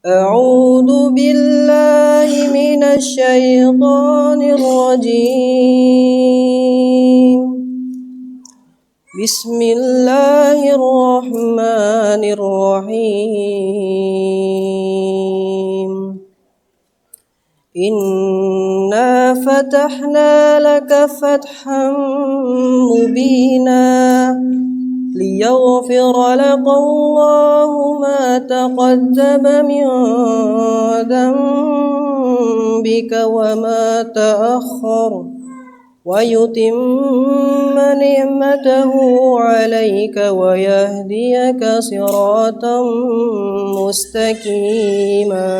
أعوذ بالله من الشيطان الرجيم. بسم الله الرحمن الرحيم. إنا فتحنا لك فتحا مبينا ليغفر لك الله ما تقدم من ذنبك وما تأخر ويتم نعمته عليك ويهديك صراطا مستقيما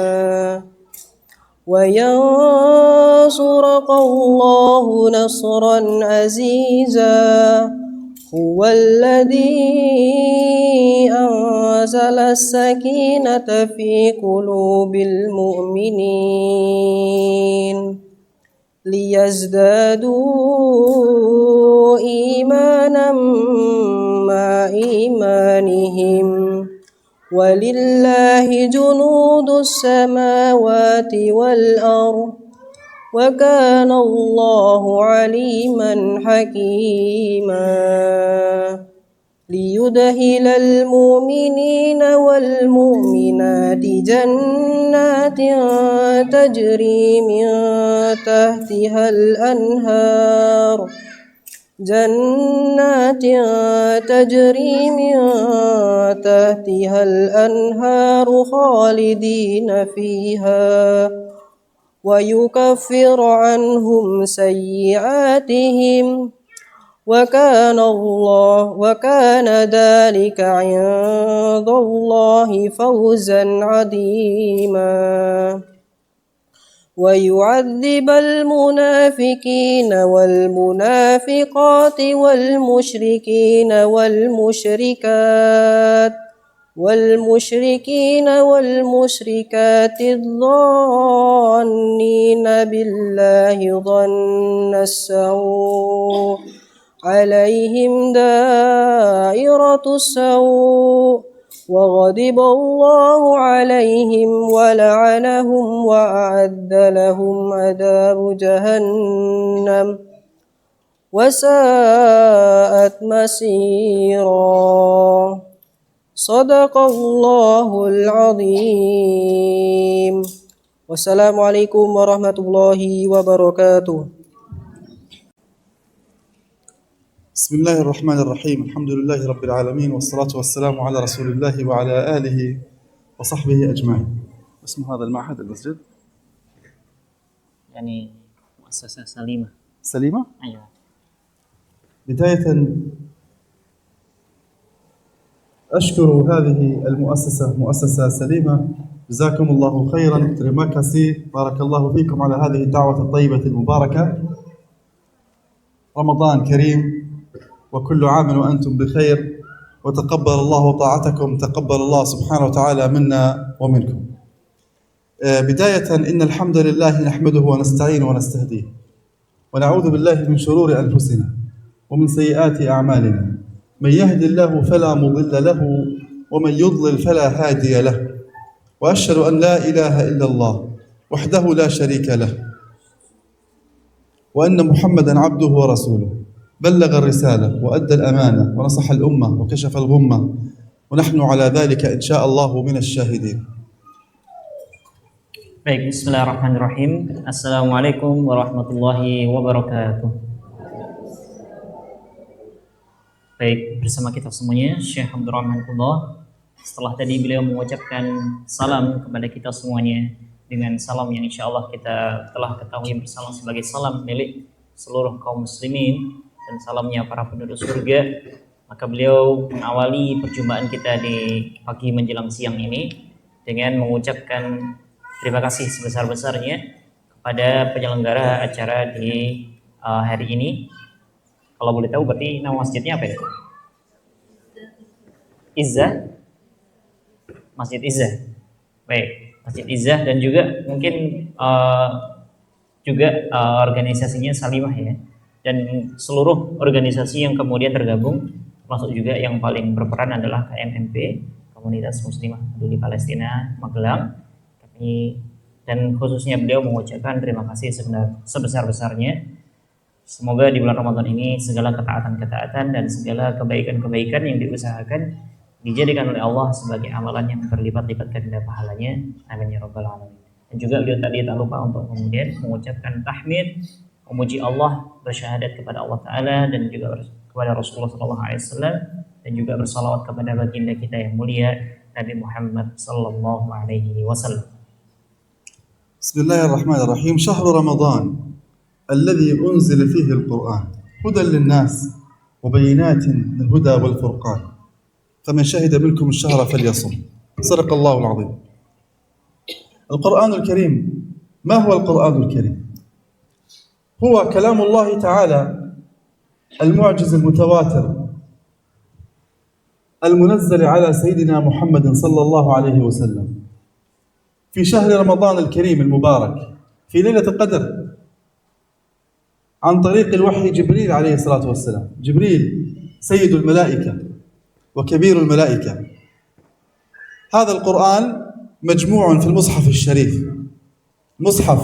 وينصرك الله نصرا عزيزا هو الذي أنزل السكينة في قلوب المؤمنين ليزدادوا إيمانا مع إيمانهم ولله جنود السماوات والأرض وكان الله عليما حكيما ليدخل المؤمنين والمؤمنات جنات تجري من تحتها الأنهار خالدين فيها ويكفر عنهم سيئاتهم وكان ذلك عند الله فوزا عظيما ويعذب المنافقين والمنافقات والمشركات الظانين بالله ظن السوء عليهم دائرة السوء وغضب الله عليهم ولعنهم وأعد لهم عذاب جهنم وساءت مصيرا صدق الله العظيم والسلام عليكم ورحمة الله وبركاته. بسم الله الرحمن الرحيم. الحمد لله رب العالمين والصلاة والسلام على رسول الله وعلى آله وصحبه أجمعين. اسم هذا المعهد المسجد؟ يعني مؤسسة سليمة. سليمة؟ أيوة. بداية أشكر هذه المؤسسة مؤسسة سليمة، جزاكم الله خيرا. Terima kasih بارك الله فيكم على هذه الدعوة الطيبة المباركة. رمضان كريم وكل عام وأنتم بخير، وتقبل الله طاعتكم، تقبل الله سبحانه وتعالى منا ومنكم. بداية إن الحمد لله نحمده ونستعين ونستهديه ونعوذ بالله من شرور أنفسنا ومن سيئات أعمالنا، من يهد الله فلا مضل له ومن يضلل فلا هادي له، وأشهد أن لا إله إلا الله وحده لا شريك له، وأن محمدا عبده ورسوله، بلغ الرسالة وأدى الأمانة ونصح الأمة وكشف الغمة، ونحن على ذلك إن شاء الله من الشاهدين. Baik, bismillahirrahmanirrahim. Assalamualaikum warahmatullahi wabarakatuh. Baik, bersama kita semuanya Syekh Abdurrahman Qudhah. Setelah tadi beliau mengucapkan salam kepada kita semuanya dengan salam yang insya Allah kita telah ketahui bersama sebagai salam milik seluruh kaum muslimin dan salamnya para penduduk surga, maka beliau mengawali perjumpaan kita di pagi menjelang siang ini dengan mengucapkan terima kasih sebesar-besarnya kepada penyelenggara acara di hari ini. Kalau boleh tahu berarti nama masjidnya apa ya? Izzah? Masjid Izzah. Baik, Masjid Izzah, dan juga mungkin organisasinya Salimah ya. Dan seluruh organisasi yang kemudian tergabung, termasuk juga yang paling berperan adalah KMMP, Komunitas Muslimah Peduli Palestina Magelang, dan khususnya beliau mengucapkan terima kasih sebesar-besarnya. Semoga di bulan Ramadan ini segala ketaatan-ketaatan dan segala kebaikan-kebaikan yang diusahakan dijadikan oleh Allah sebagai amalan yang berlipat-lipat ganda pahalanya. Amin ya rabbal alamin. Dan juga beliau tadi tak lupa untuk kemudian mengucapkan tahmid, memuji Allah, bersyahadat kepada Allah Ta'ala dan juga kepada Rasulullah SAW, dan juga bersalawat kepada baginda kita yang mulia Nabi Muhammad sallallahu alaihi wasallam. Bismillahirrahmanirrahim. Syahrul Ramadan alladhi unzila fihi al-Qur'an hudan lin-nas wa bayinatin min al-huda wal-furqan. فمن شهد منكم الشهر فليصم. صدق الله العظيم. القرآن الكريم، ما هو القرآن الكريم؟ هو كلام الله تعالى المعجز المتواتر المنزل على سيدنا محمد صلى الله عليه وسلم في شهر رمضان الكريم المبارك في ليلة القدر عن طريق الوحي جبريل عليه الصلاة والسلام. جبريل سيد الملائكة وكبير الملائكة. هذا القرآن مجموع في المصحف الشريف، مصحف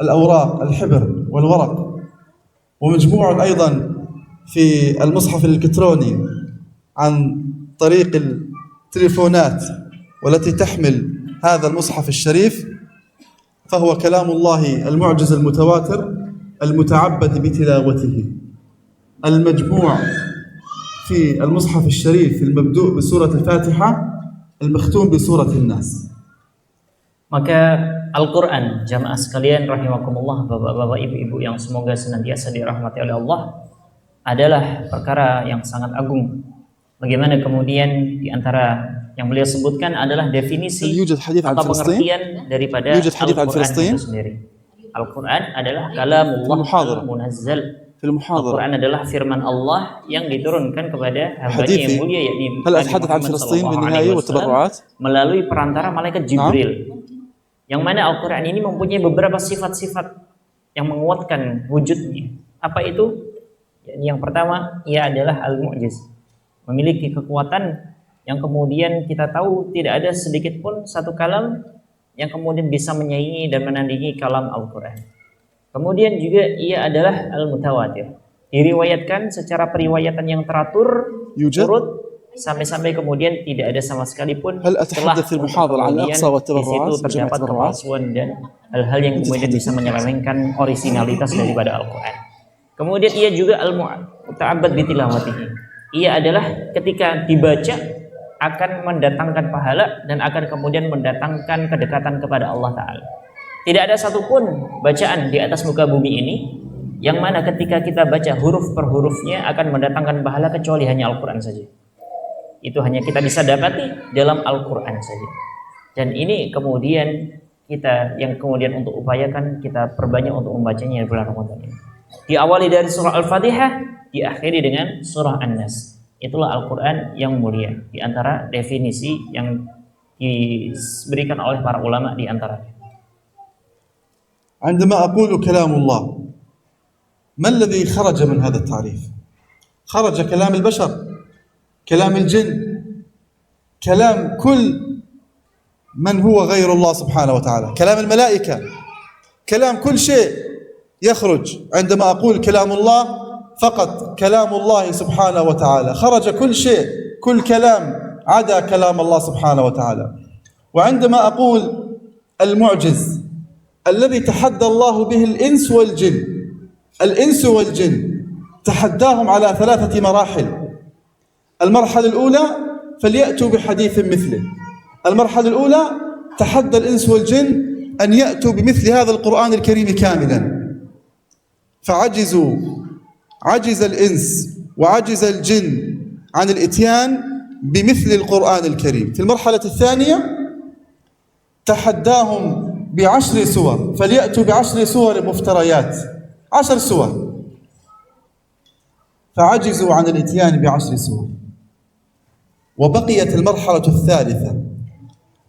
الأوراق الحبر والورق، ومجموع أيضا في المصحف الإلكتروني عن طريق التليفونات والتي تحمل هذا المصحف الشريف، فهو كلام الله المعجز المتواتر المتعبد بتلاوته، المجموع في المصحف الشريف المبدوء بسورة الفاتحة المختوم بسورة الناس. Maka Al-Quran, jamaah sekalian rahimakumullah, bapak-bapak, ibu-ibu yang semoga senantiasa dirahmati oleh Allah, adalah perkara yang sangat agung. Bagaimana kemudian di antara yang beliau sebutkan adalah definisi atau pengertian daripada Al-Quran itu sendiri. Al-Quran adalah kalamullah al-munazzal. Al-Quran adalah firman Allah yang diturunkan kepada hamba-Nya yang mulia, yakni Muhammad SAW, melalui perantara malaikat Jibril. Yang mana Al-Quran ini mempunyai beberapa sifat-sifat yang menguatkan wujudnya. Apa itu? Yang pertama, ia adalah al-mu'jiz, memiliki kekuatan yang kemudian kita tahu tidak ada sedikit pun satu kalam yang kemudian bisa menyaingi dan menandingi kalam Al-Quran. Kemudian juga ia adalah al-mutawatir, diriwayatkan secara periwayatan yang teratur, turut, sampai-sampai kemudian tidak ada sama sekali pun setelah kemudian di situ terdapat kepalsuan dan hal-hal yang kemudian bisa menyelewengkan originalitas daripada Al-Quran. Kemudian ia juga al-muta'abbad bitilawatihi. Ia adalah ketika dibaca akan mendatangkan pahala dan akan kemudian mendatangkan kedekatan kepada Allah Ta'ala. Tidak ada satupun bacaan di atas muka bumi ini yang mana ketika kita baca huruf per hurufnya akan mendatangkan pahala kecuali hanya Al-Quran saja. Itu hanya kita bisa dapati dalam Al-Quran saja. Dan ini kemudian kita yang kemudian untuk upayakan kita perbanyak untuk membacanya di bulan Ramadan ini. Diawali dari surah Al-Fatihah, diakhiri dengan surah An-Nas. Itulah Al-Quran yang mulia. Di antara definisi yang diberikan oleh para ulama di antaranya. عندما أقول كلام الله، ما الذي خرج من هذا التعريف؟ خرج كلام البشر، كلام الجن، كلام كل من هو غير الله سبحانه وتعالى، كلام الملائكة، كلام كل شيء يخرج. عندما أقول كلام الله فقط كلام الله سبحانه وتعالى، خرج كل شيء، كل كلام عدا كلام الله سبحانه وتعالى. وعندما أقول المعجز الذي تحدى الله به الإنس والجن، الإنس والجن تحداهم على 3 مراحل. المرحلة الأولى فليأتوا بحديث مثله. المرحلة الأولى تحدى الإنس والجن أن يأتوا بمثل هذا القرآن الكريم كاملا، فعجزوا، عجز الإنس وعجز الجن عن الإتيان بمثل القرآن الكريم. في المرحلة الثانية تحداهم ب10 سور، فليأتوا ب10 سور مفتريات، 10 سور، فعجزوا عن الإتيان ب10 سور. وبقيت المرحلة الثالثة.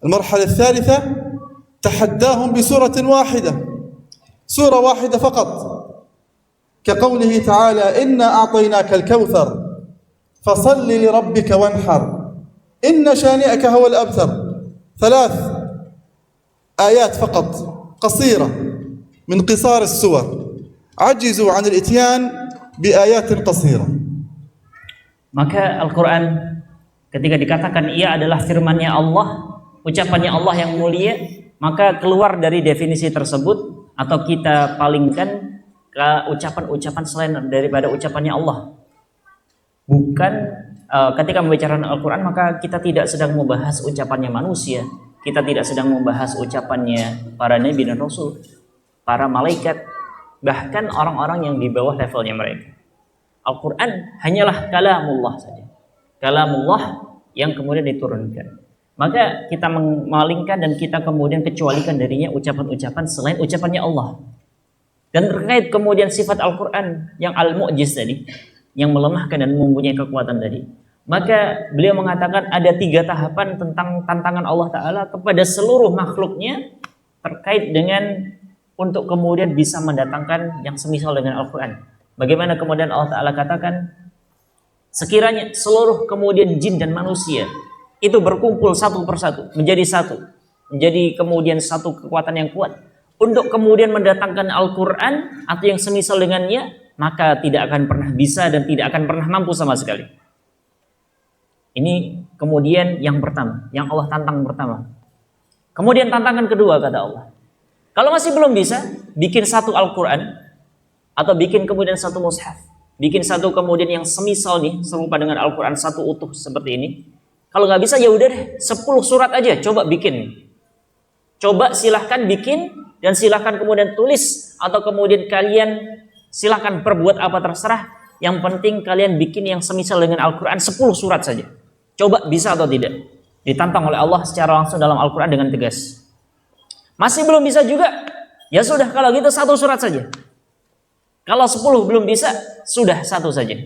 المرحلة الثالثة تحداهم بسورة واحدة، سورة واحدة فقط، كقوله تعالى: إنا أعطيناك الكوثر فصل لربك وانحر إن شانئك هو الأبتر. 3. آيات فقط قصيرة من قصار السور عجزوا عن الإتيان بآيات قصيرة. Maka Al-Quran ketika dikatakan ia adalah firman-Nya Allah, ucapannya Allah yang mulia, maka keluar dari definisi tersebut atau kita palingkan ke ucapan-ucapan selain daripada ucapannya Allah. Bukan ketika membicarakan Al-Quran maka kita tidak sedang membahas ucapannya manusia, kita tidak sedang membahas ucapannya para nabi dan rasul, para malaikat, bahkan orang-orang yang di bawah levelnya mereka. Al-Quran hanyalah kalamullah saja, kalamullah yang kemudian diturunkan. Maka kita memalingkan dan kita kemudian kecualikan darinya ucapan-ucapan selain ucapannya Allah. Dan terkait kemudian sifat Al-Quran yang al-mu'jiz tadi, yang melemahkan dan mempunyai kekuatan tadi, maka beliau mengatakan ada 3 tahapan tentang tantangan Allah Ta'ala kepada seluruh makhluknya terkait dengan untuk kemudian bisa mendatangkan yang semisal dengan Al-Quran. Bagaimana kemudian Allah Ta'ala katakan, sekiranya seluruh kemudian jin dan manusia itu berkumpul satu persatu, menjadi satu, menjadi kemudian satu kekuatan yang kuat untuk kemudian mendatangkan Al-Quran atau yang semisal dengannya, maka tidak akan pernah bisa dan tidak akan pernah mampu sama sekali. Ini kemudian yang pertama, yang Allah tantang pertama. Kemudian tantangan kedua kata Allah, kalau masih belum bisa, bikin satu Al-Quran atau bikin kemudian satu mushaf, bikin satu kemudian yang semisal nih, serupa dengan Al-Quran satu utuh seperti ini. Kalau nggak bisa ya udah deh, 10 surat aja, coba bikin. Coba silahkan bikin dan silahkan kemudian tulis atau kemudian kalian silahkan perbuat apa terserah. Yang penting kalian bikin yang semisal dengan Al-Quran 10 surat saja. Coba bisa atau tidak? Ditantang oleh Allah secara langsung dalam Al-Quran dengan tegas. Masih belum bisa juga, ya sudah kalau gitu 1 surat saja. Kalau 10 belum bisa, sudah 1 saja.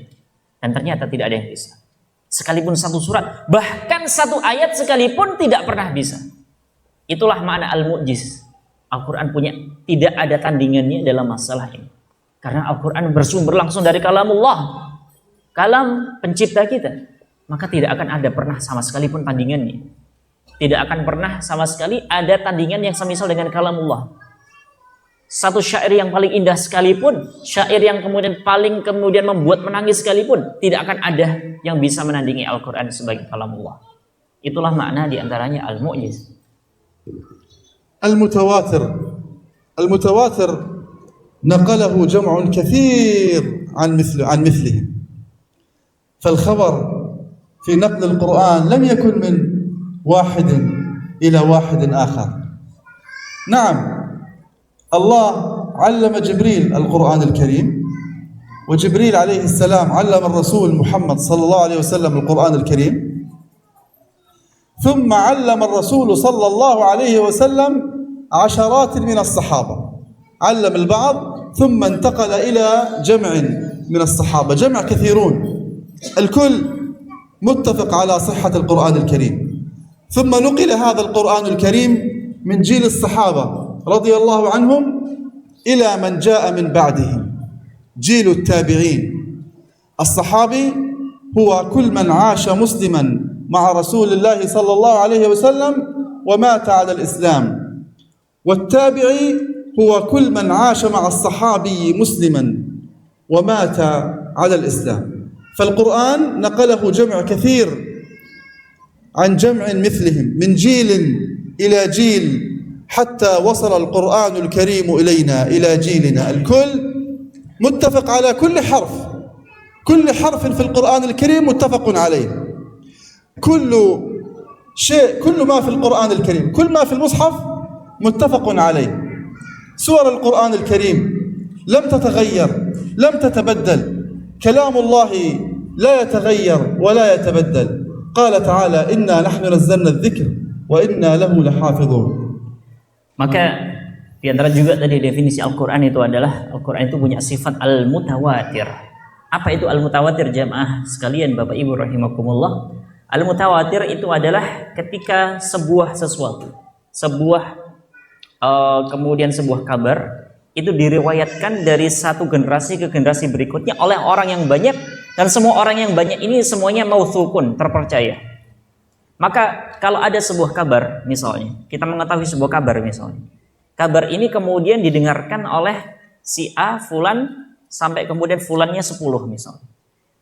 Dan ternyata tidak ada yang bisa. Sekalipun 1 surat, bahkan 1 ayat sekalipun tidak pernah bisa. Itulah makna al-mu'jiz. Al-Quran punya, tidak ada tandingannya dalam masalah ini. Karena Al-Quran bersumber langsung dari kalamullah, kalam pencipta kita. Maka tidak akan ada pernah sama sekalipun tandingannya. Tidak akan pernah sama sekali ada tandingan yang semisal dengan kalamullah. Satu syair yang paling indah sekalipun, syair yang kemudian paling kemudian membuat menangis sekalipun, tidak akan ada yang bisa menandingi Al-Quran sebagai kalamullah. Itulah makna diantaranya al-mu'jiz. المتواتر المتواتر نقله جمع كثير عن مثله فالخبر في نقل القرآن لم يكن من واحد إلى واحد آخر. نعم الله علم جبريل القرآن الكريم، وجبريل عليه السلام علم الرسول محمد صلى الله عليه وسلم القرآن الكريم، ثم علم الرسول صلى الله عليه وسلم عشرات من الصحابة، علم البعض ثم انتقل إلى جمع من الصحابة، جمع كثيرون الكل متفق على صحة القرآن الكريم، ثم نقل هذا القرآن الكريم من جيل الصحابة رضي الله عنهم إلى من جاء من بعدهم، جيل التابعين. الصحابي هو كل من عاش مسلما مع رسول الله صلى الله عليه وسلم ومات على الإسلام، والتابعي هو كل من عاش مع الصحابي مسلما ومات على الإسلام. فالقرآن نقله جمع كثير عن جمع مثلهم من جيل إلى جيل حتى وصل القرآن الكريم إلينا إلى جيلنا. الكل متفق على كل حرف، كل حرف في القرآن الكريم متفق عليه، كل شيء، كل ما في القرآن الكريم، كل ما في المصحف متفق عليه. سور القرآن الكريم لم تتغير، لم تتبدل، كلام الله لا يتغير ولا يتبدل. قال تعالى إنا نحن نزلنا الذكر وإنا له لحافظون. Maka di antara juga tadi definisi Al-Quran itu adalah Al-Quran itu punya sifat al-mutawatir. Apa itu al-mutawatir jamaah sekalian Bapak Ibu rahimakumullah? Al-mutawatir itu adalah ketika sebuah sesuatu, kemudian sebuah kabar itu diriwayatkan dari satu generasi ke generasi berikutnya oleh orang yang banyak, dan semua orang yang banyak ini semuanya mauthukun, terpercaya. Maka kalau ada sebuah kabar misalnya, kita mengetahui sebuah kabar misalnya, kabar ini kemudian didengarkan oleh si A, fulan, sampai kemudian fulannya 10 misalnya.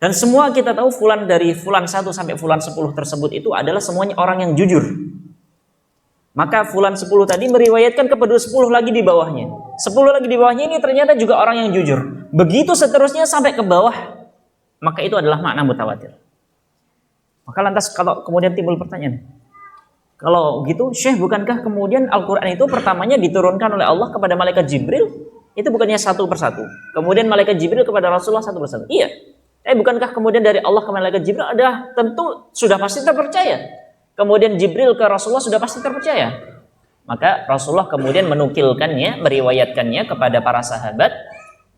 Dan semua kita tahu fulan dari fulan 1 sampai fulan 10 tersebut itu adalah semuanya orang yang jujur. Maka fulan 10 tadi meriwayatkan kepada 10 lagi di bawahnya. 10 lagi di bawahnya ini ternyata juga orang yang jujur. Begitu seterusnya sampai ke bawah, maka itu adalah makna mutawatir. Maka lantas kalau kemudian timbul pertanyaan, kalau gitu Syekh, bukankah kemudian Al-Quran itu pertamanya diturunkan oleh Allah kepada malaikat Jibril? Itu bukannya satu persatu. Kemudian malaikat Jibril kepada Rasulullah satu persatu. Iya. Bukankah kemudian dari Allah ke malaikat Jibril ada tentu sudah pasti terpercaya. Kemudian Jibril ke Rasulullah sudah pasti terpercaya. Maka Rasulullah kemudian menukilkannya, meriwayatkannya kepada para sahabat,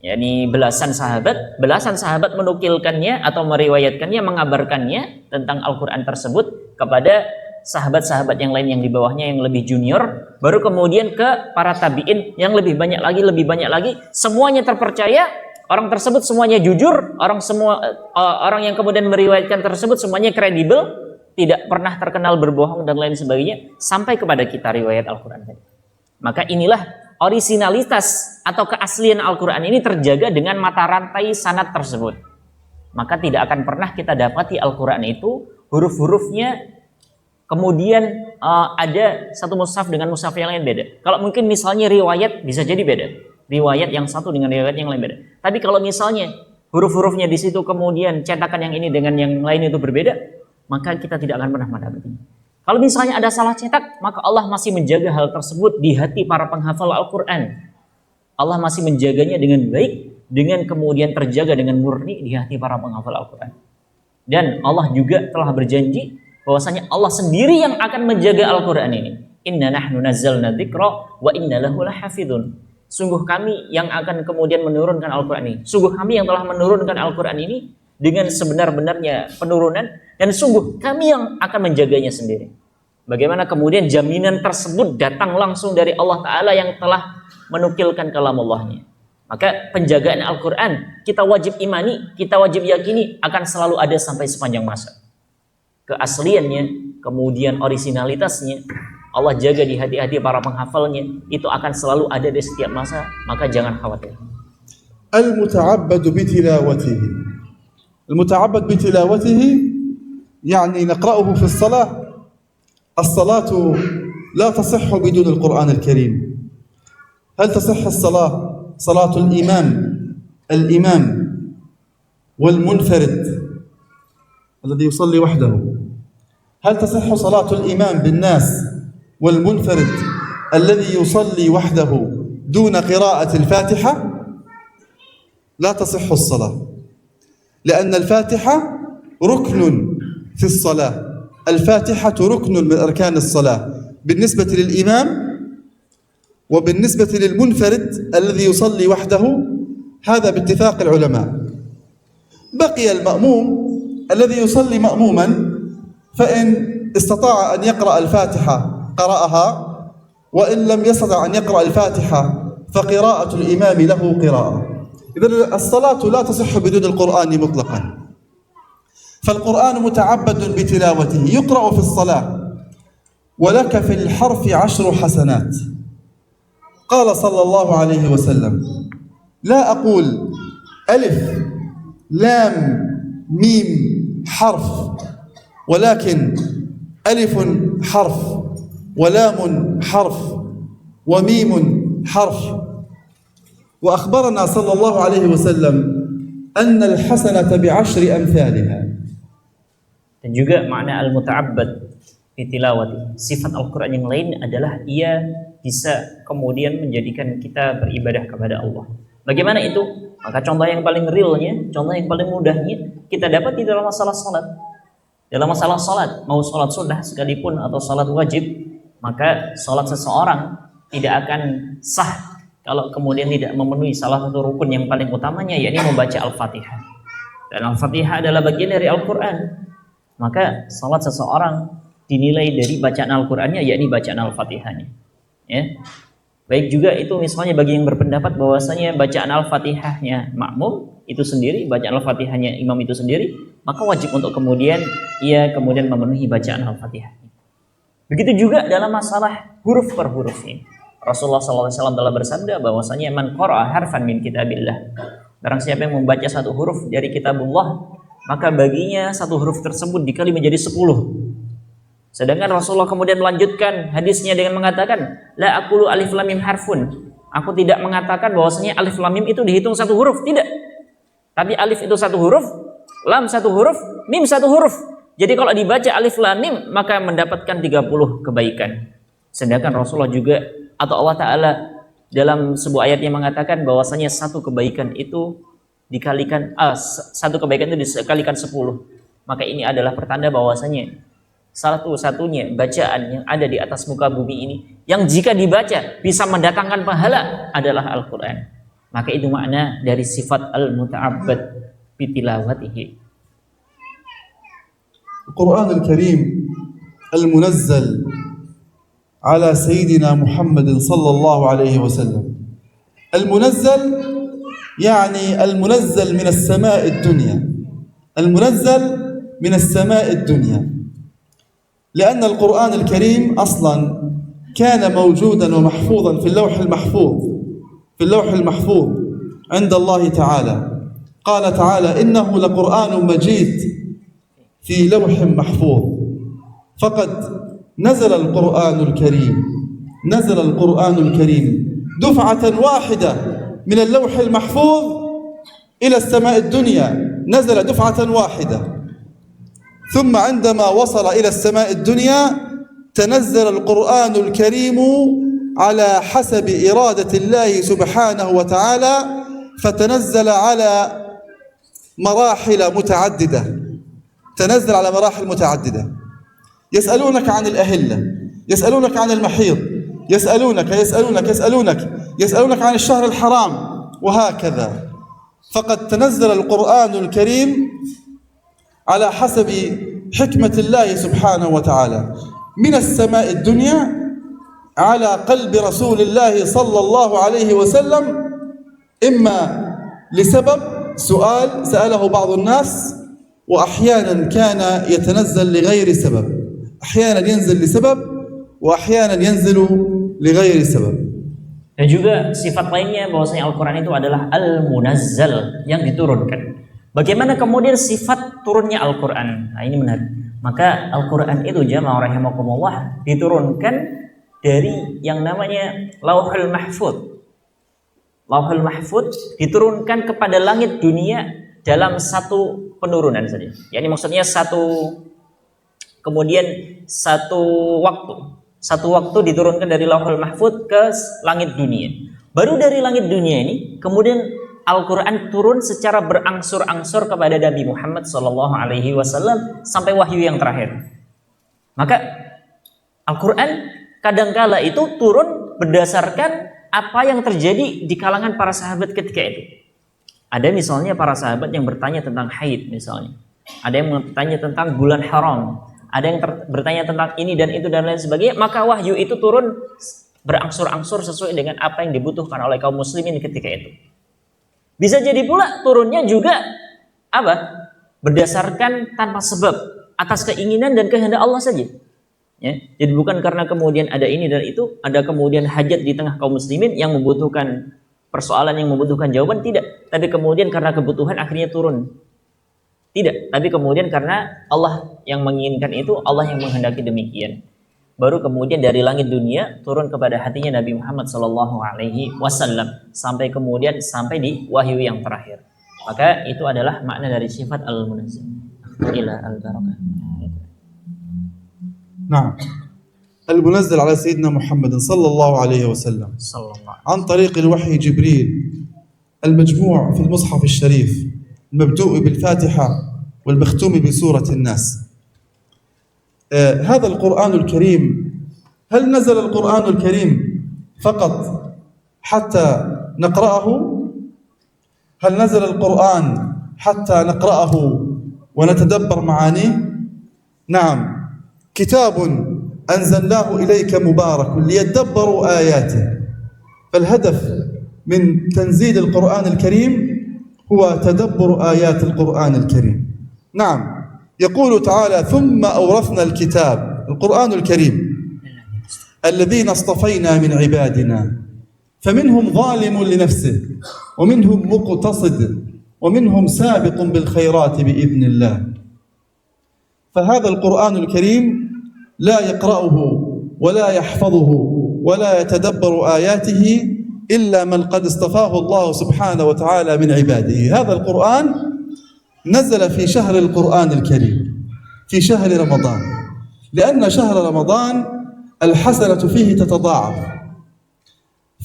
yakni belasan sahabat menukilkannya atau meriwayatkannya, mengabarkannya tentang Al-Quran tersebut kepada sahabat-sahabat yang lain yang di bawahnya yang lebih junior, baru kemudian ke para tabi'in yang lebih banyak lagi, semuanya terpercaya, orang tersebut semuanya jujur, orang yang kemudian meriwayatkan tersebut semuanya kredibel, tidak pernah terkenal berbohong dan lain sebagainya, sampai kepada kita riwayat Al-Quran tadi. Maka inilah orisinalitas atau keaslian Al-Quran ini terjaga dengan mata rantai sanad tersebut. Maka tidak akan pernah kita dapati Al-Quran itu huruf-hurufnya kemudian ada satu mushaf dengan mushaf yang lain beda. Kalau mungkin misalnya riwayat bisa jadi beda. Riwayat yang satu dengan riwayat yang lain beda. Tapi kalau misalnya huruf-hurufnya di situ kemudian cetakan yang ini dengan yang lain itu berbeda, maka kita tidak akan pernah mendapati. Kalau misalnya ada salah cetak, maka Allah masih menjaga hal tersebut di hati para penghafal Al-Quran. Allah masih menjaganya dengan baik, dengan kemudian terjaga dengan murni di hati para penghafal Al-Quran. Dan Allah juga telah berjanji bahwasanya Allah sendiri yang akan menjaga Al-Quran ini. Inna nahnu nazzalna dzikra wa inna lahu lahafidun. Sungguh kami yang akan kemudian menurunkan Al-Quran ini. Sungguh kami yang telah menurunkan Al-Quran ini dengan sebenar-benarnya penurunan, dan sungguh kami yang akan menjaganya sendiri. Bagaimana kemudian jaminan tersebut datang langsung dari Allah Ta'ala yang telah menukilkan kalam Allahnya. Maka penjagaan Al-Quran kita wajib imani, kita wajib yakini akan selalu ada sampai sepanjang masa. Keasliannya, kemudian orisinalitasnya Allah jaga di hati-hati para penghafalnya, itu akan selalu ada di setiap masa. Maka jangan khawatir. Al-muta'abbadu bitilawatihi. Al-muta'abbad bitilawatihi yani naqra'uhu fi as-salah. الصلاة لا تصح بدون القرآن الكريم. هل تصح الصلاة صلاة الإمام والمنفرد الذي يصلي وحده؟ هل تصح صلاة الإمام بالناس والمنفرد الذي يصلي وحده دون قراءة الفاتحة؟ لا تصح الصلاة، لأن الفاتحة ركن في الصلاة. الفاتحة ركن من أركان الصلاة بالنسبة للإمام وبالنسبة للمنفرد الذي يصلي وحده، هذا باتفاق العلماء. بقي المأموم الذي يصلي مأموما، فإن استطاع أن يقرأ الفاتحة قرأها، وإن لم يستطع أن يقرأ الفاتحة فقراءة الإمام له قراءة. إذن الصلاة لا تصح بدون القرآن مطلقا. فالقرآن متعبد بتلاوته، يقرأ في الصلاة ولك في الحرف 10 حسنات. قال صلى الله عليه وسلم: لا أقول ألف لام ميم حرف، ولكن ألف حرف ولام حرف وميم حرف. وأخبرنا صلى الله عليه وسلم أن الحسنة ب10 أمثالها. Dan juga makna al-muta'abbad bitilawati, sifat Al-Quran yang lain adalah ia bisa kemudian menjadikan kita beribadah kepada Allah. Bagaimana itu? Maka contoh yang paling realnya, contoh yang paling mudahnya kita dapat di dalam masalah salat. Dalam masalah salat, mau salat sunnah sekalipun atau salat wajib, maka salat seseorang tidak akan sah kalau kemudian tidak memenuhi salah satu rukun yang paling utamanya, yakni membaca Al-Fatihah. Dan Al-Fatihah adalah bagian dari Al-Quran. Maka salat seseorang dinilai dari bacaan Al-Qur'annya, yakni bacaan Al-Fatihahnya. Ya. Baik juga itu misalnya bagi yang berpendapat bahwasanya bacaan Al-Fatihahnya makmum itu sendiri, bacaan Al-Fatihahnya imam itu sendiri, maka wajib untuk kemudian ia kemudian memenuhi bacaan Al-Fatihah. Begitu juga dalam masalah huruf per huruf ini. Rasulullah SAW telah bersabda bahwasanya man qara'a harfan min kitabillah. Barang siapa yang membaca satu huruf dari kitabullah, maka baginya satu huruf tersebut dikali menjadi 10. Sedangkan Rasulullah kemudian melanjutkan hadisnya dengan mengatakan, la aqulu alif lam mim harfun. Aku tidak mengatakan bahwasanya alif lam mim itu dihitung satu huruf, tidak. Tapi alif itu satu huruf, lam satu huruf, mim satu huruf. Jadi kalau dibaca alif lam mim maka mendapatkan 30 kebaikan. Sedangkan Rasulullah juga atau Allah Ta'ala dalam sebuah ayat yang mengatakan bahwasanya satu kebaikan itu dikalikan satu kebaikan itu dikalikan 10. Maka ini adalah pertanda bahwasanya satu-satunya bacaan yang ada di atas muka bumi ini yang jika dibaca bisa mendatangkan pahala adalah Al-Quran. Maka itu makna dari sifat al-muta'abbad bitilawatihi. Al-Quran Al-Karim al-munazzal ala Sayyidina Muhammad sallallahu alaihi wasallam. Al-munazzal يعني المنزل من السماء الدنيا. المنزل من السماء الدنيا. لأن القرآن الكريم أصلا كان موجودا ومحفوظا في اللوح المحفوظ، في اللوح المحفوظ عند الله تعالى. قال تعالى إنه لقرآن مجيد في لوح محفوظ. فقد نزل القرآن الكريم، نزل القرآن الكريم دفعة واحدة من اللوح المحفوظ إلى السماء الدنيا، نزل دفعة واحدة. ثم عندما وصل إلى السماء الدنيا تنزل القرآن الكريم على حسب إرادة الله سبحانه وتعالى، فتنزل على مراحل متعددة، تنزل على مراحل متعددة. يسألونك عن الأهلة، يسألونك عن المحيض، يسألونك عن الشهر الحرام، وهكذا. فقد تنزل القرآن الكريم على حسب حكمة الله سبحانه وتعالى من السماء الدنيا على قلب رسول الله صلى الله عليه وسلم، إما لسبب سؤال سأله بعض الناس، وأحيانا كان يتنزل لغير سبب، أحيانا ينزل لسبب وأحيانا ينزل لغير سبب. Dan juga sifat lainnya bahwasanya Al-Quran itu adalah al-munazzal, yang diturunkan. Bagaimana kemudian sifat turunnya Al-Quran? Nah ini menarik. Maka Al-Quran itu jamaah rahimakumullah diturunkan dari yang namanya Lauhul Mahfuz. Lauhul Mahfuz diturunkan kepada langit dunia dalam satu penurunan saja. Yani maksudnya satu waktu. Satu waktu diturunkan dari Lauhul Mahfuz ke langit dunia. Baru dari langit dunia ini kemudian Al-Quran turun secara berangsur-angsur kepada Nabi Muhammad SAW sampai wahyu yang terakhir. Maka Al-Quran kadangkala itu turun berdasarkan apa yang terjadi di kalangan para sahabat ketika itu. Ada misalnya para sahabat yang bertanya tentang haid misalnya. Ada yang bertanya tentang bulan haram. Ada yang bertanya tentang ini dan itu dan lain sebagainya. Maka wahyu itu turun berangsur-angsur sesuai dengan apa yang dibutuhkan oleh kaum muslimin ketika itu. Bisa jadi pula turunnya juga berdasarkan tanpa sebab, atas keinginan dan kehendak Allah saja. Ya, jadi bukan karena kemudian ada ini dan itu, ada kemudian hajat di tengah kaum muslimin yang membutuhkan persoalan yang membutuhkan jawaban, tidak. Tapi kemudian karena kebutuhan akhirnya turun. Tidak, tapi kemudian karena Allah yang menginginkan itu, Allah yang menghendaki demikian. Baru kemudian dari langit dunia turun kepada hatinya Nabi Muhammad SAW sampai kemudian sampai di wahyu yang terakhir. Maka itu adalah makna dari sifat al-munazzal. Ila al-barakah. نعم المنزل على سيدنا محمد صلى الله عليه وسلم عن طريق الوحي جبريل المجموع في المصحف الشريف المبدوء بالفاتحة والمختوم بسورة الناس. هذا القرآن الكريم، هل نزل القرآن الكريم فقط حتى نقرأه؟ هل نزل القرآن حتى نقرأه ونتدبر معانيه؟ نعم، كتاب أنزلناه إليك مبارك ليدبروا آياته فالهدف من تنزيل القرآن الكريم هو تدبر آيات القرآن الكريم. نعم، يقول تعالى: ثم أورثنا الكتاب، القرآن الكريم، الذين اصطفينا من عبادنا فمنهم ظالم لنفسه ومنهم مقتصد ومنهم سابق بالخيرات بإذن الله. فهذا القرآن الكريم لا يقرأه ولا يحفظه ولا يتدبر آياته إلا من قد اصطفاه الله سبحانه وتعالى من عباده. هذا القرآن نزل في شهر القرآن الكريم، في شهر رمضان، لأن شهر رمضان الحسنة فيه تتضاعف.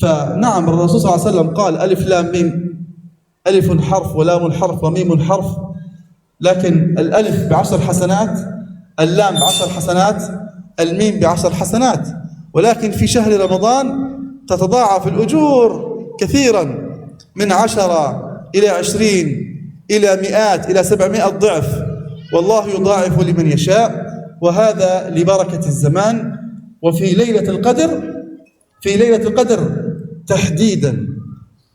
فنعم، الرسول صلى الله عليه وسلم قال: ألف لام ميم، ألف حرف ولام حرف وميم حرف، لكن الألف ب10 حسنات، اللام ب10 حسنات، الميم ب10 حسنات، ولكن في شهر رمضان تتضاعف الأجور كثيرا، من 10 إلى 20 إلى 100 إلى 700 ضعف، والله يضاعف لمن يشاء، وهذا لبركة الزمان. وفي ليلة القدر، في ليلة القدر تحديدا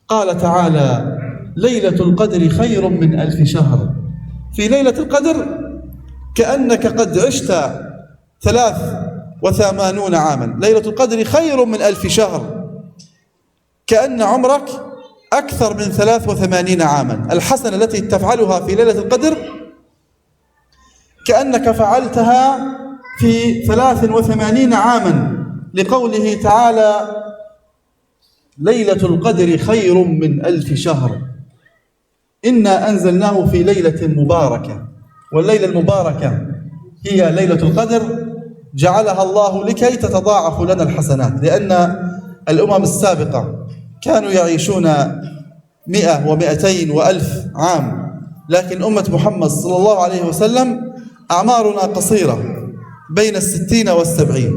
قال تعالى: ليلة القدر خير من 1000 شهر. في ليلة القدر كأنك قد عشت 83 عاما. ليلة القدر خير من 1000 شهر، كأن عمرك أكثر من 83 عاما. الحسنة التي تفعلها في ليلة القدر كأنك فعلتها في 83 عاما، لقوله تعالى: ليلة القدر خير من 1000 شهر. إنا أنزلناه في ليلة مباركة، والليلة المباركة هي ليلة القدر، جعلها الله لكي تتضاعف لنا الحسنات، لأن الأمم السابقة كانوا يعيشون 100 و200 و1000 عام، لكن أمة محمد صلى الله عليه وسلم أعمارنا قصيرة بين 60 و70،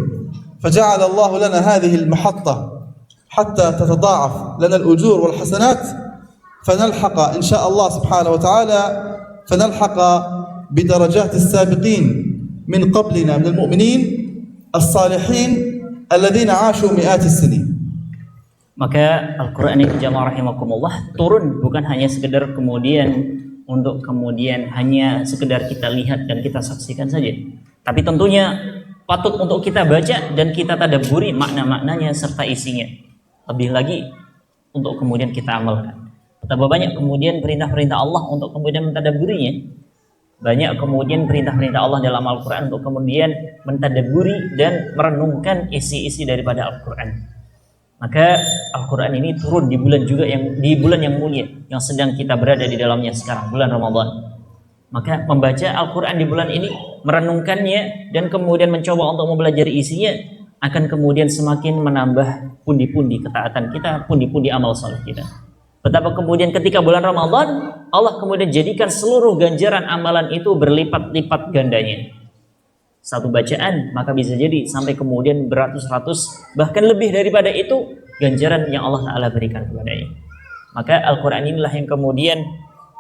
فجعل الله لنا هذه المحطة حتى تتضاعف لنا الأجور والحسنات، فنلحق إن شاء الله سبحانه وتعالى، فنلحق بدرجات السابقين من قبلنا من المؤمنين الصالحين الذين عاشوا مئات السنين. Maka Al-Quran ini jamaah rahimakumullah turun bukan hanya sekedar kemudian hanya sekedar kita lihat dan kita saksikan saja, tapi tentunya patut untuk kita baca dan kita tadabburi makna-maknanya serta isinya, lebih lagi untuk kemudian kita amalkan. Betapa banyak kemudian perintah-perintah Allah untuk kemudian mentadabburinya, banyak kemudian perintah-perintah Allah dalam Al-Quran untuk kemudian mentadabburi dan merenungkan isi-isi daripada Al-Quran. Maka Al-Quran ini turun di bulan yang mulia yang sedang kita berada di dalamnya sekarang, bulan Ramadan. Maka membaca Al-Quran di bulan ini, merenungkannya dan kemudian mencoba untuk mempelajari isinya akan kemudian semakin menambah pundi-pundi ketaatan kita, pundi-pundi amal saleh kita. Betapa kemudian ketika bulan Ramadan Allah kemudian jadikan seluruh ganjaran amalan itu berlipat-lipat gandanya. Satu bacaan maka bisa jadi sampai kemudian beratus-ratus bahkan lebih daripada itu ganjaran yang Allah Ta'ala berikan kepadanya. Maka Al-Quran inilah yang kemudian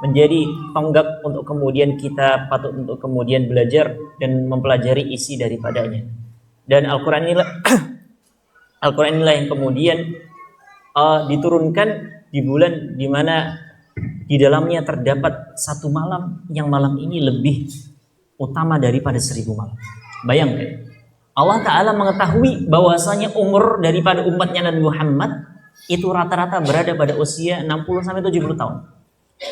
menjadi tonggak untuk kemudian kita patut untuk kemudian belajar dan mempelajari isi daripadanya. Dan Al-Quran inilah yang kemudian diturunkan di bulan di mana di dalamnya terdapat satu malam yang malam ini lebih utama daripada 1000 malam. Bayangkan, Allah Ta'ala mengetahui bahwasanya umur daripada umatnya Nabi Muhammad itu rata-rata berada pada usia 60-70 tahun.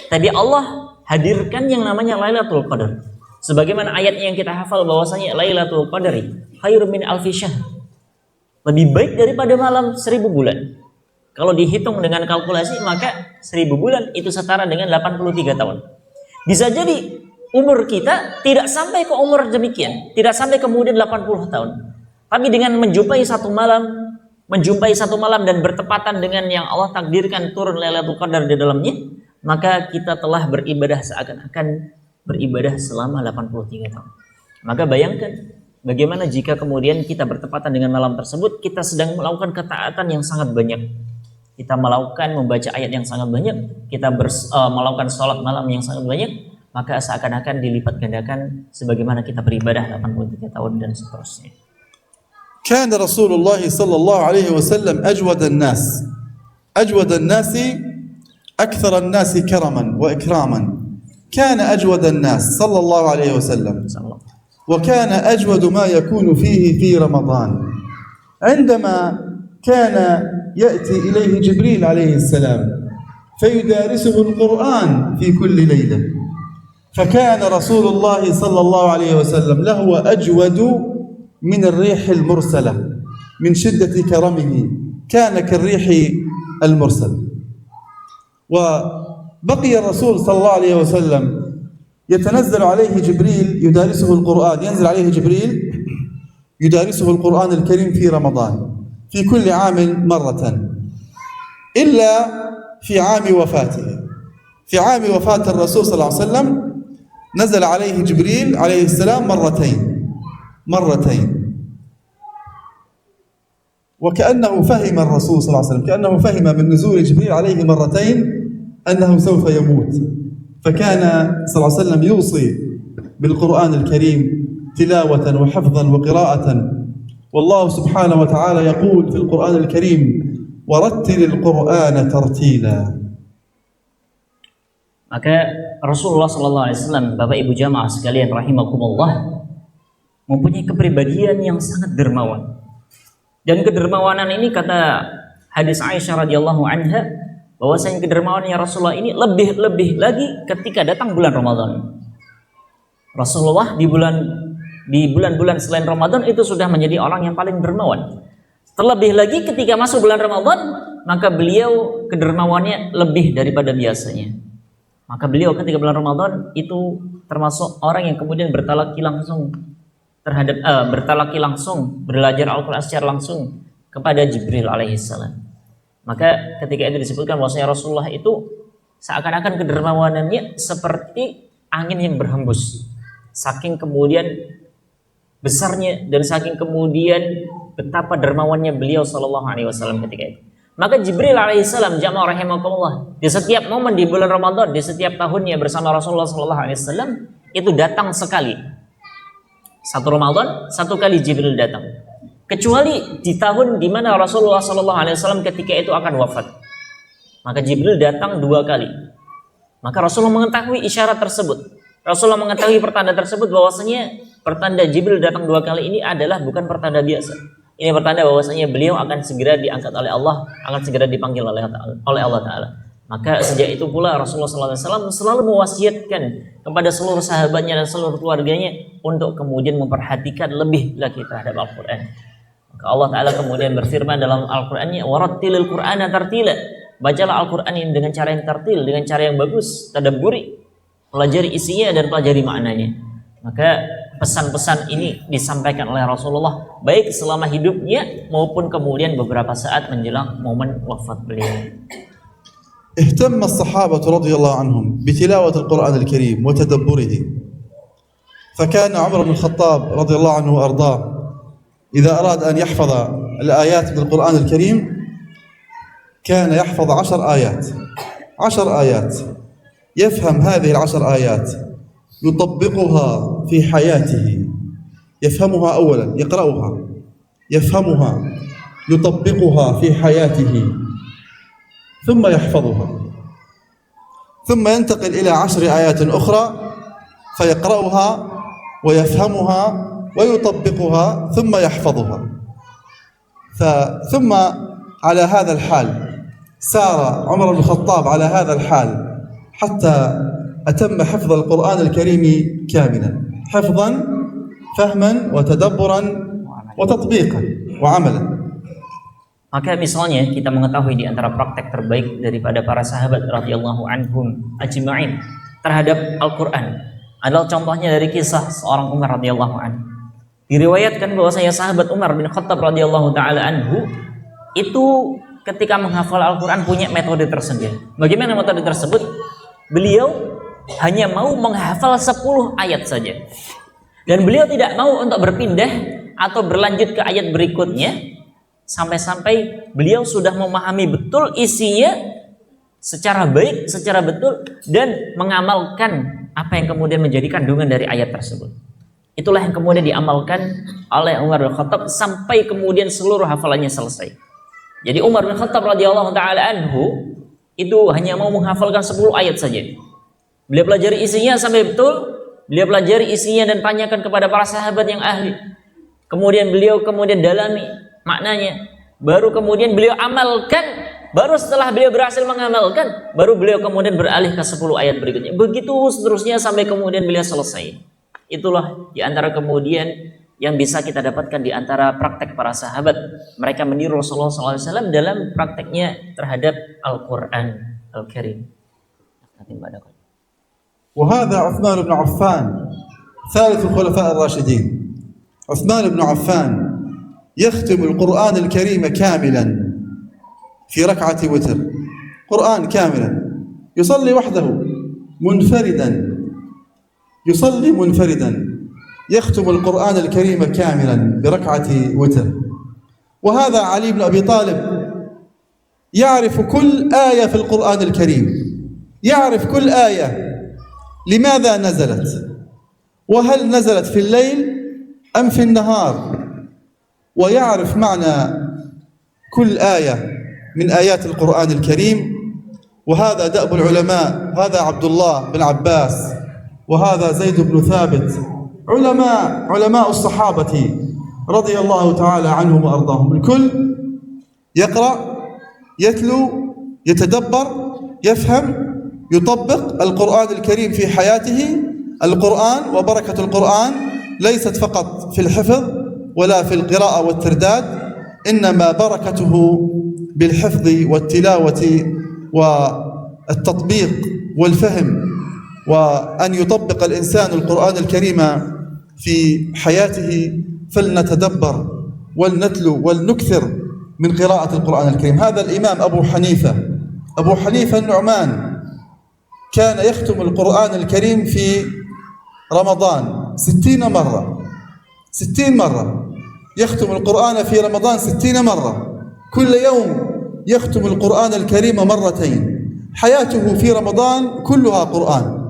Tadi Allah hadirkan yang namanya Lailatul Qadar. Sebagaimana ayat yang kita hafal bahwasanya Lailatul Qadari khairun min alfi syahr. Lebih baik daripada malam 1000 bulan. Kalau dihitung dengan kalkulasi maka 1000 bulan itu setara dengan 83 tahun. Bisa jadi umur kita tidak sampai ke umur demikian, tidak sampai kemudian 80 tahun. Tapi dengan menjumpai satu malam dan bertepatan dengan yang Allah takdirkan turun Lailatul Qadar di dalamnya, maka kita telah beribadah seakan-akan beribadah selama 83 tahun. Maka bayangkan bagaimana jika kemudian kita bertepatan dengan malam tersebut, kita sedang melakukan ketaatan yang sangat banyak. Kita melakukan membaca ayat yang sangat banyak, kita melakukan sholat malam yang sangat banyak, maka seakan-akan dilipat gandakan sebagaimana kita beribadah 83 tahun dan seterusnya. كان رسول الله صلى الله عليه وسلم أجود الناس أجود الناس أكثر الناس كرما وإكراما، كان أجود الناس صلى الله عليه وسلم، وكان أجود ما يكون فيه في رمضان عندما كان يأتي إليه جبريل عليه السلام فيدارسه القرآن في كل ليلة، فكان رسول الله صلى الله عليه وسلم لهو أجود من الريح المرسلة من شدة كرمه، كان كالريح المرسل. وبقي الرسول صلى الله عليه وسلم يتنزل عليه جبريل يدارسه القرآن، ينزل عليه جبريل يدارسه القرآن الكريم في رمضان في كل عام مرة، إلا في عام وفاته. في عام وفاة الرسول صلى الله عليه وسلم نزل عليه جبريل عليه السلام مرتين، وكأنه فهم الرسول صلى الله عليه وسلم، كأنه فهم من نزول جبريل عليه مرتين أنه سوف يموت، فكان صلى الله عليه وسلم يوصي بالقرآن الكريم تلاوة وحفظا وقراءة. والله سبحانه وتعالى يقول في القرآن الكريم: ورتل القرآن ترتيلا. Maka Rasulullah SAW, Bapak Ibu jamaah sekalian rahimakumullah, mempunyai kepribadian yang sangat dermawan. Dan kedermawanan ini, kata hadis Aisyah radhiyallahu anha, bahwasanya kedermawannya Rasulullah ini lebih lagi ketika datang bulan Ramadan. Rasulullah di bulan-bulan selain Ramadan itu sudah menjadi orang yang paling dermawan. Terlebih lagi ketika masuk bulan Ramadan, maka beliau kedermawannya lebih daripada biasanya. Maka beliau ketika bulan Ramadan itu termasuk orang yang kemudian bertalaki langsung belajar Al-Quran secara langsung kepada Jibril alaihissalam. Maka ketika itu disebutkan bahwasanya Rasulullah itu seakan-akan kedermawanannya seperti angin yang berhembus, saking kemudian besarnya dan saking kemudian betapa dermawannya beliau sallallahu alaihi wasallam ketika itu. Maka Jibril alaihissalam, jamaah rahimakumullah, di setiap momen di bulan Ramadan, di setiap tahunnya bersama Rasulullah sallallahu alaihi wasallam itu datang sekali. Satu Ramadan, satu kali Jibril datang. Kecuali di tahun di mana Rasulullah sallallahu alaihi wasallam ketika itu akan wafat. Maka Jibril datang 2 kali. Maka Rasulullah mengetahui isyarat tersebut. Rasulullah mengetahui pertanda tersebut, bahwasanya pertanda Jibril datang 2 kali ini adalah bukan pertanda biasa. Ini pertanda bahwasanya beliau akan segera diangkat oleh Allah, akan segera dipanggil oleh Allah Ta'ala. Maka sejak itu pula Rasulullah SAW selalu mewasiatkan kepada seluruh sahabatnya dan seluruh keluarganya untuk kemudian memperhatikan lebih lagi terhadap Al-Quran. Maka Allah Ta'ala kemudian berfirman dalam Al-Qurannya, warattilil Qur'ana tartila. Bacalah Al-Quran ini dengan cara yang tartil, dengan cara yang bagus, tadabburi, pelajari isinya dan pelajari maknanya. Maka pesan-pesan ini disampaikan oleh Rasulullah baik selama hidupnya maupun kemudian beberapa saat menjelang momen wafat beliau. اهتم الصحابة رضي الله عنهم بتلاوة القرآن الكريم وتدبره، فكان عمر بن الخطاب رضي الله عنه وأرضاه إذا أراد أن يحفظ الآيات من القرآن الكريم كان يحفظ 10 آيات، يفهم هذه 10 آيات، يطبقها في حياته، يفهمها أولا، يقرأها، يفهمها، يطبقها في حياته، ثم يحفظها، ثم ينتقل إلى 10 آيات أخرى فيقرأها ويفهمها ويطبقها ثم يحفظها. ثم على هذا الحال سار عمر بن الخطاب على هذا الحال حتى أتم حفظ القرآن الكريم كاملا، حفظا فهما وتدبرا وتطبيقا وعملا. Maka misalnya kita mengetahui di antara praktek terbaik daripada para sahabat radhiyallahu anhum ajma'in terhadap Al-Quran adalah contohnya dari kisah seorang Umar radhiyallahu anhu. Diriwayatkan bahwasanya sahabat Umar bin Khattab radhiyallahu taala anhu itu ketika menghafal Al-Quran punya metode tersendiri. Bagaimana metode tersebut? Beliau hanya mau menghafal 10 ayat saja. Dan beliau tidak mau untuk berpindah atau berlanjut ke ayat berikutnya sampai-sampai beliau sudah memahami betul isinya secara baik, secara betul, dan mengamalkan apa yang kemudian menjadi kandungan dari ayat tersebut. Itulah yang kemudian diamalkan oleh Umar bin Khattab sampai kemudian seluruh hafalannya selesai. Jadi Umar bin Khattab radhiyallahu taala anhu itu hanya mau menghafalkan 10 ayat saja. Beliau pelajari isinya sampai betul, beliau pelajari isinya dan tanyakan kepada para sahabat yang ahli. Kemudian beliau dalami maknanya, baru kemudian beliau amalkan. Baru setelah beliau berhasil mengamalkan, baru beliau kemudian beralih ke 10 ayat berikutnya. Begitu seterusnya sampai kemudian beliau selesai. Itulah di antara kemudian yang bisa kita dapatkan di antara praktek para sahabat. Mereka meniru Rasulullah SAW dalam prakteknya terhadap Al-Quran Al-Karim. وهذا عثمان بن عفان ثالث الخلفاء الراشدين. عثمان بن عفان يختم القرآن الكريم كاملا في ركعة وتر، قرآن كاملا، يصلي وحده منفردا، يصلي منفردا يختم القرآن الكريم كاملا بركعة وتر. وهذا علي بن أبي طالب يعرف كل آية في القرآن الكريم، يعرف كل آية لماذا نزلت، وهل نزلت في الليل أم في النهار، ويعرف معنى كل آية من آيات القرآن الكريم. وهذا دأب العلماء، هذا عبد الله بن عباس وهذا زيد بن ثابت، علماء الصحابة رضي الله تعالى عنهم وأرضاهم. الكل يقرأ، يتلو، يتدبر، يفهم، يطبق القرآن الكريم في حياته. القرآن وبركة القرآن ليست فقط في الحفظ ولا في القراءة والترداد، إنما بركته بالحفظ والتلاوة والتطبيق والفهم، وأن يطبق الإنسان القرآن الكريم في حياته. فلنتدبر ولنتلو ولنكثر من قراءة القرآن الكريم. هذا الإمام أبو حنيفة النعمان كان يختم القرآن الكريم في رمضان 60 مرة، 60 مرة يختم القرآن في رمضان 60 مرة، كل يوم يختم القرآن الكريم مرتين، حياته في رمضان كلها قرآن.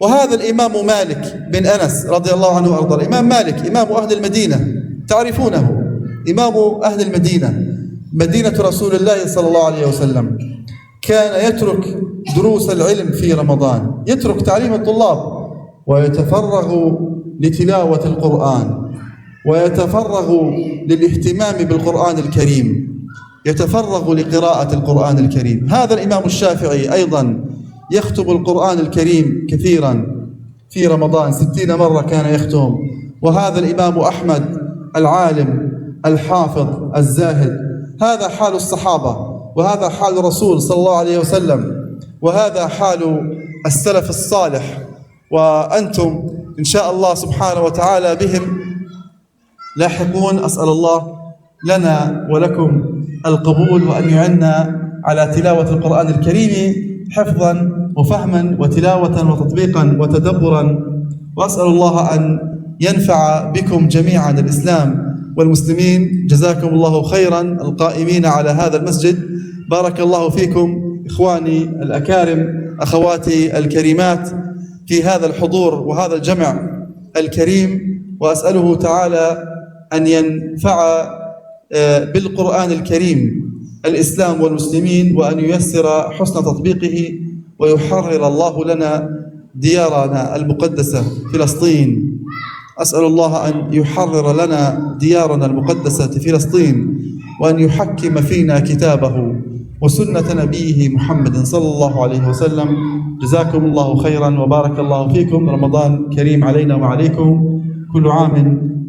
وهذا الإمام مالك بن أنس رضي الله عنه وأرضاه، الإمام مالك إمام أهل المدينة، تعرفونه، إمام أهل المدينة، مدينة رسول الله صلى الله عليه وسلم، كان يترك دروس العلم في رمضان، يترك تعليم الطلاب ويتفرغ لتلاوة القرآن، ويتفرغ للاهتمام بالقرآن الكريم، يتفرغ لقراءة القرآن الكريم. هذا الإمام الشافعي أيضا يختم القرآن الكريم كثيرا في رمضان، 60 مرة كان يختم. وهذا الإمام أحمد العالم الحافظ الزاهد، هذا حال الصحابة، وهذا حال الرسول صلى الله عليه وسلم، وهذا حال السلف الصالح. وأنتم إن شاء الله سبحانه وتعالى بهم لاحقون. أسأل الله لنا ولكم القبول، وأن يعنا على تلاوة القرآن الكريم حفظا وفهما وتلاوة وتطبيقا وتدبرا. وأسأل الله أن ينفع بكم جميعا الإسلام والمسلمين. جزاكم الله خيرا القائمين على هذا المسجد، بارك الله فيكم إخواني الأكارم، أخواتي الكريمات في هذا الحضور وهذا الجمع الكريم. وأسأله تعالى أن ينفع بالقرآن الكريم الإسلام والمسلمين، وأن ييسر حسن تطبيقه، ويحرر الله لنا ديارنا المقدسة فلسطين. أسأل الله أن يحرر لنا ديارنا المقدسة فلسطين، وأن يحكم فينا كتابه وسنة نبيه محمد صلى الله عليه وسلم. جزاكم الله خيرا وبارك الله فيكم. رمضان كريم علينا وعليكم، كل عام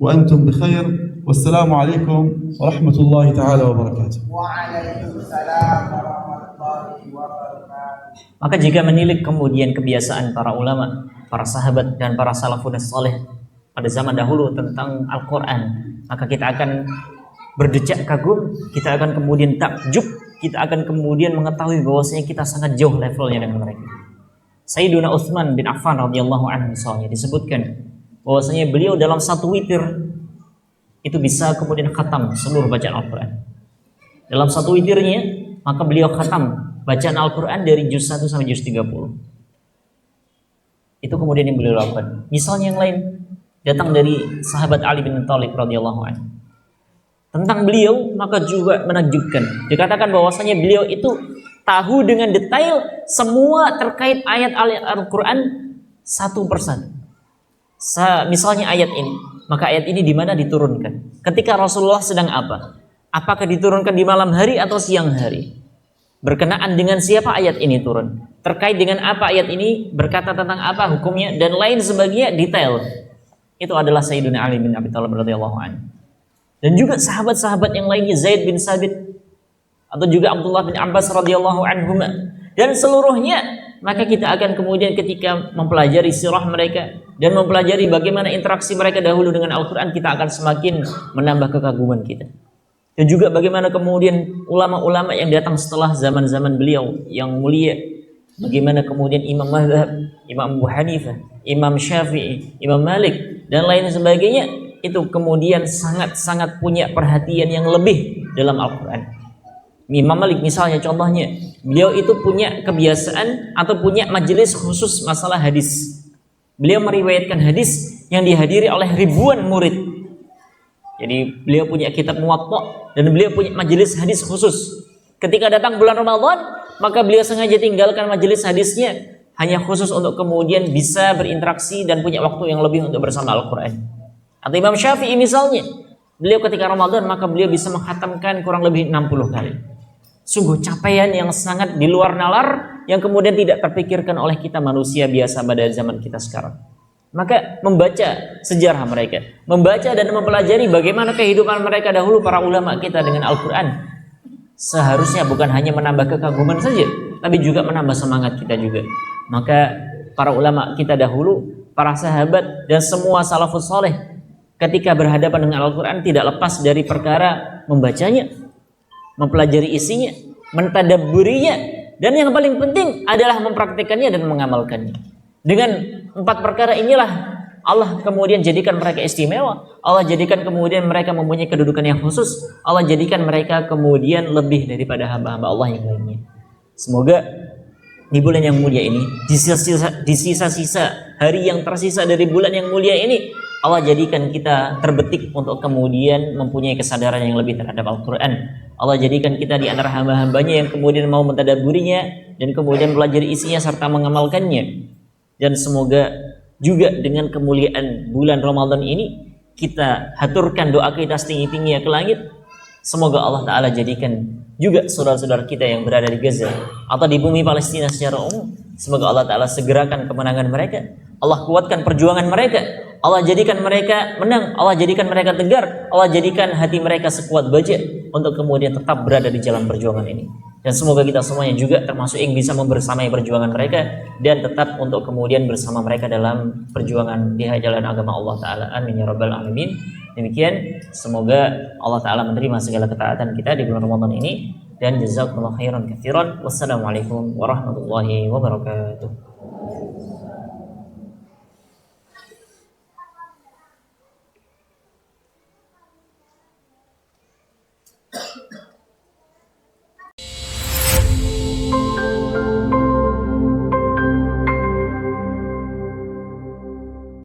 وأنتم بخير، والسلام عليكم ورحمة الله تعالى وبركاته. Waalaikumsalam warahmatullahi wabarakatuh. Maka jika menilik kemudian kebiasaan para ulama, para sahabat dan para salafun saleh pada zaman dahulu tentang Al-Quran, maka kita akan berdecak kagum, kita akan kemudian takjub, kita akan kemudian mengetahui bahwasanya kita sangat jauh levelnya dengan mereka. Sayyiduna Utsman bin Affan radhiyallahu anhu misalnya disebutkan bahwasanya beliau dalam satu witir itu bisa kemudian khatam seluruh bacaan Al-Quran. Dalam satu witirnya, maka beliau khatam bacaan Al-Quran dari juz 1 sampai juz 30. Itu kemudian yang beliau lakukan. Misalnya yang lain datang dari sahabat Ali bin Thalib radhiyallahu anhu. tentang beliau maka juga menakjubkan. Dikatakan bahwasanya beliau itu tahu dengan detail semua terkait ayat-ayat Al-Quran satu persatu. Misalnya ayat ini, maka ayat ini di mana diturunkan? Ketika Rasulullah sedang apa? Apakah diturunkan di malam hari atau siang hari? Berkenaan dengan siapa ayat ini turun? Terkait dengan apa ayat ini? Berkata tentang apa hukumnya? Dan lain sebagainya detail. Itu adalah Sayyidina Ali bin Abi Thalib radhiyallahu anhu. Dan juga sahabat-sahabat yang lainnya, Zaid bin Sabit atau juga Abdullah bin Abbas radhiyallahu anhuma, dan seluruhnya. Maka kita akan kemudian ketika mempelajari sirah mereka dan mempelajari bagaimana interaksi mereka dahulu dengan Al-Quran, kita akan semakin menambah kekaguman kita. Dan juga bagaimana kemudian ulama-ulama yang datang setelah zaman-zaman beliau yang mulia, bagaimana kemudian Imam Mazhab, Imam Abu Hanifah, Imam Syafi'i, Imam Malik dan lain sebagainya, itu kemudian sangat-sangat punya perhatian yang lebih dalam Al-Quran. Imam Malik misalnya contohnya, beliau itu punya kebiasaan atau punya majelis khusus masalah hadis. Beliau meriwayatkan hadis yang dihadiri oleh ribuan murid. Jadi beliau punya kitab Muwatta dan beliau punya majelis hadis khusus. Ketika datang bulan Ramadan, maka beliau sengaja tinggalkan majelis hadisnya hanya khusus untuk kemudian bisa berinteraksi dan punya waktu yang lebih untuk bersama Al-Quran. Atau Imam Syafi'i misalnya, beliau ketika Ramadan maka beliau bisa menghatamkan kurang lebih 60 kali. Sungguh capaian yang sangat di luar nalar yang kemudian tidak terpikirkan oleh kita manusia biasa pada zaman kita sekarang. Maka membaca sejarah mereka, membaca dan mempelajari bagaimana kehidupan mereka dahulu para ulama kita dengan Al-Quran, seharusnya bukan hanya menambah kekaguman saja, tapi juga menambah semangat kita juga. Maka para ulama kita dahulu, para sahabat dan semua salafus saleh ketika berhadapan dengan Al-Quran tidak lepas dari perkara membacanya, mempelajari isinya, mentadabburinya, dan yang paling penting adalah mempraktikannya dan mengamalkannya. Dengan 4 perkara inilah Allah kemudian jadikan mereka istimewa. Allah jadikan kemudian mereka mempunyai kedudukan yang khusus. Allah jadikan mereka kemudian lebih daripada hamba-hamba Allah yang lainnya. Semoga di bulan yang mulia ini, di sisa-sisa hari yang tersisa dari bulan yang mulia ini, Allah jadikan kita terbetik untuk kemudian mempunyai kesadaran yang lebih terhadap Al-Quran. Allah jadikan kita di antara hamba-hambanya yang kemudian mau mentadabburinya dan kemudian belajar isinya serta mengamalkannya. Dan semoga juga dengan kemuliaan bulan Ramadan ini kita haturkan doa kita setinggi-tingginya ke langit. Semoga Allah Ta'ala jadikan juga saudara-saudara kita yang berada di Gaza atau di bumi Palestina secara umum, semoga Allah Ta'ala segerakan kemenangan mereka. Allah kuatkan perjuangan mereka. Allah jadikan mereka menang. Allah jadikan mereka tegar. Allah jadikan hati mereka sekuat baja untuk kemudian tetap berada di jalan perjuangan ini. Dan semoga kita semuanya juga termasuk yang bisa membersamai perjuangan mereka dan tetap untuk kemudian bersama mereka dalam perjuangan di jalan agama Allah Ta'ala. Amin ya rabbal alamin. Demikian, semoga Allah Ta'ala menerima segala ketaatan kita di bulan Ramadan ini. Dan jazakumullah khairan katsiran. Wassalamualaikum warahmatullahi wabarakatuh.